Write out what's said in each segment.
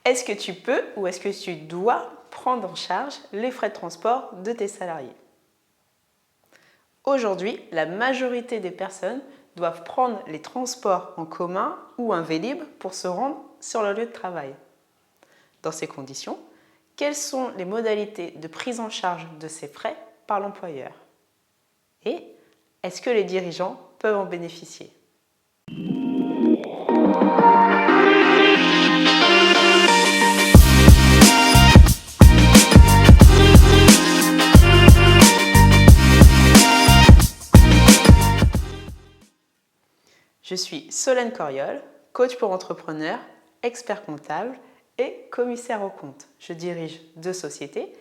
Est-ce que tu peux ou est-ce que tu dois prendre en charge les frais de transport de tes salariés? Aujourd'hui, la majorité des personnes doivent prendre les transports en commun ou un Vélib pour se rendre sur leur lieu de travail. Dans ces conditions, quelles sont les modalités de prise en charge de ces frais par l'employeur? Et est-ce que les dirigeants peuvent en bénéficier? Je suis Solène Coriol, coach pour entrepreneurs, expert comptable et commissaire aux comptes. Je dirige deux sociétés.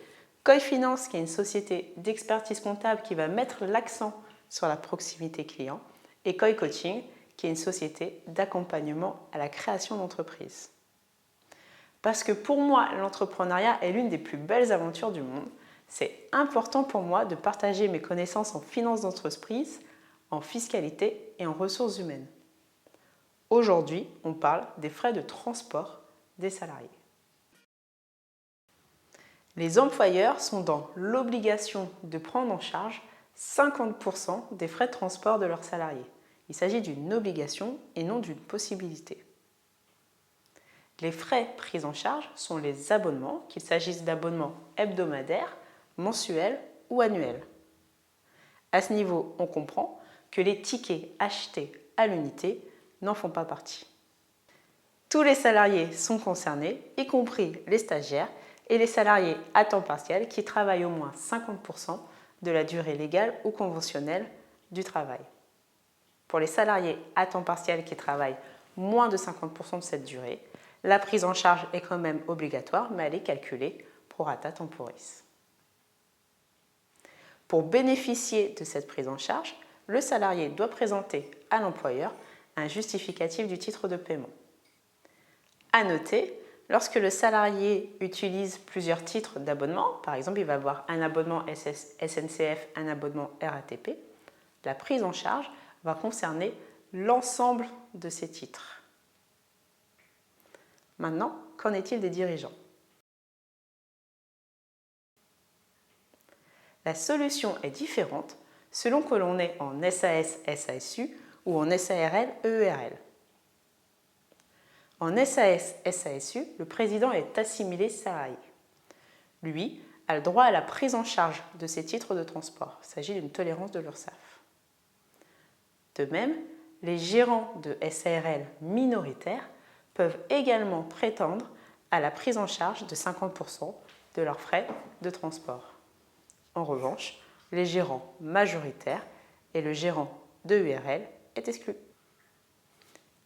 Koi Finance, qui est une société d'expertise comptable qui va mettre l'accent sur la proximité client, et Koi Coaching, qui est une société d'accompagnement à la création d'entreprises. Parce que pour moi, l'entrepreneuriat est l'une des plus belles aventures du monde, c'est important pour moi de partager mes connaissances en finance d'entreprise, en fiscalité et en ressources humaines. Aujourd'hui, on parle des frais de transport des salariés. Les employeurs sont dans l'obligation de prendre en charge 50% des frais de transport de leurs salariés. Il s'agit d'une obligation et non d'une possibilité. Les frais pris en charge sont les abonnements, qu'il s'agisse d'abonnements hebdomadaires, mensuels ou annuels. À ce niveau, on comprend que les tickets achetés à l'unité n'en font pas partie. Tous les salariés sont concernés, y compris les stagiaires et les salariés à temps partiel qui travaillent au moins 50% de la durée légale ou conventionnelle du travail. Pour les salariés à temps partiel qui travaillent moins de 50% de cette durée, la prise en charge est quand même obligatoire, mais elle est calculée pro rata temporis. Pour bénéficier de cette prise en charge, le salarié doit présenter à l'employeur un justificatif du titre de paiement. À noter, lorsque le salarié utilise plusieurs titres d'abonnement, par exemple il va avoir un abonnement SNCF, un abonnement RATP, la prise en charge va concerner l'ensemble de ces titres. Maintenant, qu'en est-il des dirigeants? La solution est différente selon que l'on est en SAS-SASU ou en SARL-EURL. En SAS-SASU, le président est assimilé salarié. Lui a le droit à la prise en charge de ses titres de transport. Il s'agit d'une tolérance de l'URSSAF. De même, les gérants de SARL minoritaires peuvent également prétendre à la prise en charge de 50% de leurs frais de transport. En revanche, les gérants majoritaires et le gérant de URL est exclu.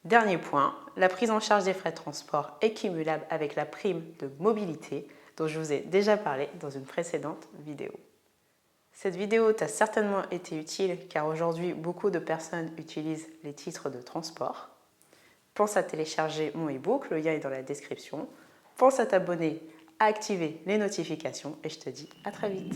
Dernier point, la prise en charge des frais de transport est cumulable avec la prime de mobilité dont je vous ai déjà parlé dans une précédente vidéo. Cette vidéo t'a certainement été utile car aujourd'hui beaucoup de personnes utilisent les titres de transport. Pense à télécharger mon e-book, le lien est dans la description. Pense à t'abonner, à activer les notifications et je te dis à très vite.